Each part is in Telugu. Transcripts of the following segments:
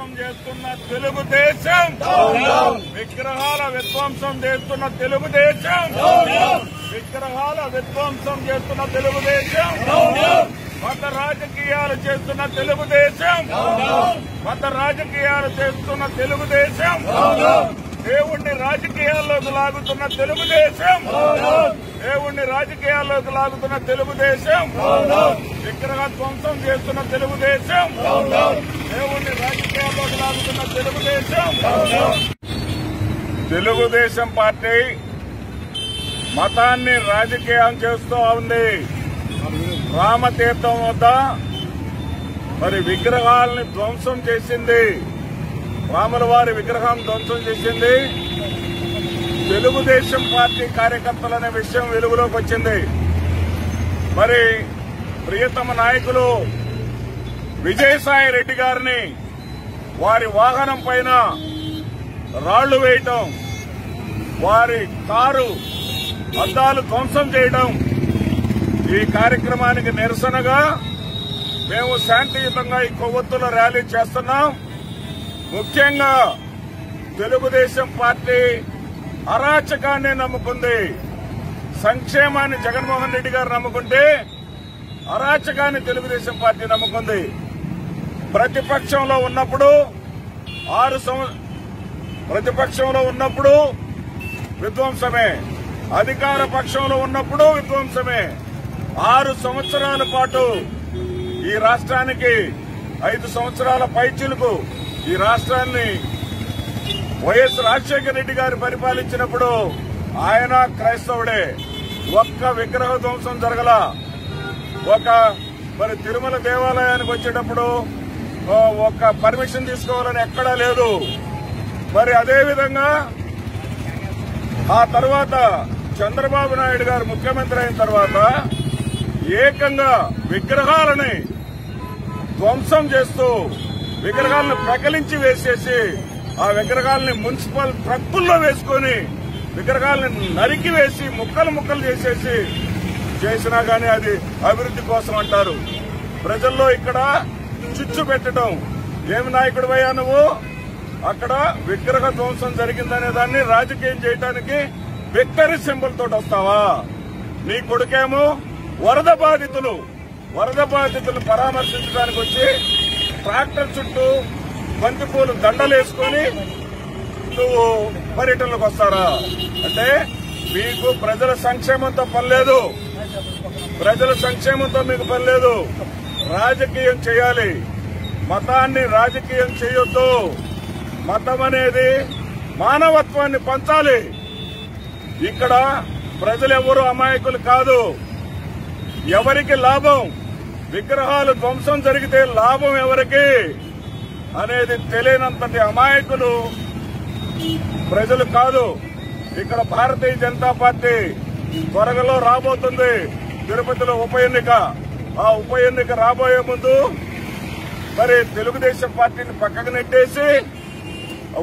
విధ్వంసం చేస్తున్న తెలుగుదేశం, విగ్రహాల విధ్వంసం చేస్తున్న తెలుగుదేశం, విగ్రహాల విధ్వంసం చేస్తున్న తెలుగుదేశం, మత రాజకీయాలు చేస్తున్న తెలుగుదేశం, మత రాజకీయాలు చేస్తున్న తెలుగుదేశం, దేవుణ్ణి రాజకీయాల్లోకి లాగుతున్న తెలుగుదేశం, దేవుణ్ణి రాజకీయాల్లోకి లాగుతున్న తెలుగుదేశం, విగ్రహ ధ్వంసం చేస్తున్న తెలుగుదేశం, దేవుణ్ణి రాజకీయాల్లోకి లాగుతున్న తెలుగుదేశం. తెలుగుదేశం పార్టీ మతాన్ని రాజకీయం చేస్తూ ఉంది. రామతీర్థం వద్ద మరి విగ్రహాలని ధ్వంసం చేసింది, రాముల వారి విగ్రహం ధ్వంసం చేసింది. తెలుగుదేశం పార్టీ కార్యకర్తలనే విషయం వెలుగులోకి వచ్చింది. మరి ప్రియతమ నాయకులు విజయసాయి రెడ్డి గారిని వారి వాహనం పైన రాళ్లు వేయటం, వారి కారు అద్దాలు ధ్వంసం చేయడం, ఈ కార్యక్రమానికి నిరసనగా మేము శాంతియుతంగా ఈ కొవ్వొత్తుల ర్యాలీ చేస్తున్నాం. ముఖ్యంగా తెలుగుదేశం పార్టీ అరాచకాన్ని నమ్ముకుంది. సంక్షేమాన్ని జగన్మోహన్ రెడ్డి గారు నమ్ముకుంటే అరాచకాన్ని తెలుగుదేశం పార్టీ నమ్ముకుంది. ప్రతిపక్షంలో ఉన్నప్పుడు ప్రతిపక్షంలో ఉన్నప్పుడు విధ్వంసమే, అధికార పక్షంలో ఉన్నప్పుడు విధ్వంసమే. 6 సంవత్సరాల పాటు ఈ రాష్ట్రానికి 5 సంవత్సరాల పైచిలుకు ఈ రాష్ట్రాన్ని వైఎస్ రాజశేఖర రెడ్డి గారు పరిపాలించినప్పుడు ఆయన క్రైస్తవుడే. ఒక్క విగ్రహ ధ్వంసం జరగల. మరి తిరుమల దేవాలయానికి వచ్చేటప్పుడు ఒక్క పర్మిషన్ తీసుకోవాలని ఎక్కడా లేదు. మరి అదేవిధంగా ఆ తర్వాత చంద్రబాబు నాయుడు గారు ముఖ్యమంత్రి అయిన తర్వాత ఏకంగా విగ్రహాలని ధ్వంసం చేస్తూ విగ్రహాలను ప్రకలించి వేసేసి ఆ విగ్రహాలని మున్సిపల్ ట్రక్కుల్లో వేసుకుని విగ్రహాలను నరికి వేసి ముక్కలు చేసేసి చేసినా గానీ అది అభివృద్ధి కోసం అంటారు. ప్రజల్లో ఇక్కడ చిచ్చు పెట్టడం. ఏమి నాయకుడు అయ్యా నువ్వు? అక్కడ విగ్రహ ధ్వంసం జరిగిందనే దాన్ని రాజకీయం చేయడానికి విక్టరీ సింబల్ తోటి వస్తావా? నీ కొడుకేమో వరద బాధితులు పరామర్శించడానికి వచ్చి ట్రాక్టర్ చుట్టూ బంతిపూలు దండలేసుకుని నువ్వు పర్యటనలకు వస్తారా? అంటే మీకు ప్రజల సంక్షేమంతో పనిలేదు, ప్రజల సంక్షేమంతో మీకు పనిలేదు. రాజకీయం చేయాలి, మతాన్ని రాజకీయం చేయొద్దు. మతం అనేది మానవత్వాన్ని పంచాలి. ఇక్కడ ప్రజలెవరూ అమాయకులు కాదు. ఎవరికి లాభం? విగ్రహాలు ధ్వంసం జరిగితే లాభం ఎవరికి అనేది తెలియనంతటి అమాయకులు ప్రజలు కాదు. ఇక్కడ భారతీయ జనతా పార్టీ త్వరలో రాబోతుంది. తిరుపతిలో ఉప ఎన్నిక. ఆ ఉప ఎన్నిక రాబోయే ముందు మరి తెలుగుదేశం పార్టీని పక్కకు నెట్టేసి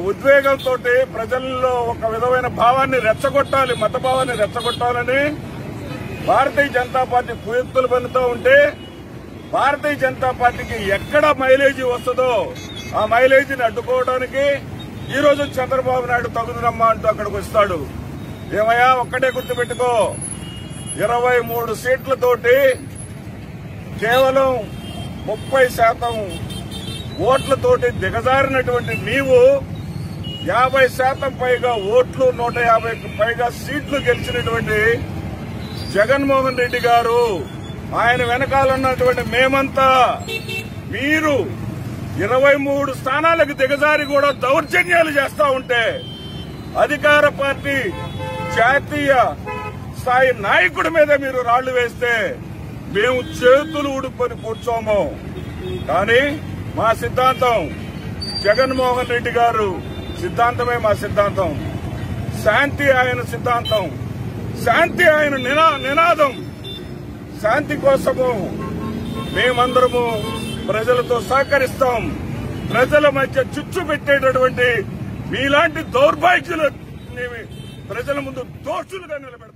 ఉద్వేగంతో ప్రజల్లో ఒక విధమైన భావాన్ని రెచ్చగొట్టాలి, మత భావాన్ని రెచ్చగొట్టాలని భారతీయ జనతా పార్టీ కుయుక్తులు పన్నుతూ ఉంటే భారతీయ జనతా పార్టీకి ఎక్కడ మైలేజీ వస్తుందో ఆ మైలేజీని అడ్డుకోవడానికి ఈ రోజు చంద్రబాబు నాయుడు తగుదనమ్మా అంటూ అక్కడికి వస్తాడు. ఏమయ్యా, ఒక్కటే గుర్తుపెట్టుకో, 23 సీట్లతోటి కేవలం 30% ఓట్లతోటి దిగజారినటువంటి నీవు 50% పైగా ఓట్లు 150కు పైగా సీట్లు గెలిచినటువంటి జగన్మోహన్ రెడ్డి గారు, ఆయన వెనకాలన్నటువంటి మేమంతా మీరు 23 స్థానాలకు దిగజారి కూడా దౌర్జన్యాలు చేస్తా ఉంటే అధికార పార్టీ జాతీయ స్థాయి నాయకుడి మీద మీరు రాళ్లు వేస్తే మేము చేతులు ఉడుపుకొని కూర్చోము. కానీ మా సిద్ధాంతం జగన్మోహన్ రెడ్డి గారు సిద్ధాంతమే మా సిద్ధాంతం. శాంతి ఆయన సిద్ధాంతం, శాంతి ఆయన నినాదం. శాంతి కోసము మేమందరము ప్రజలతో సహకరిస్తాం. ప్రజల మధ్య చిచ్చు పెట్టేటటువంటి మీలాంటి దౌర్భాగ్యులు ప్రజల ముందు దోషులుగా నిలబెడతాం.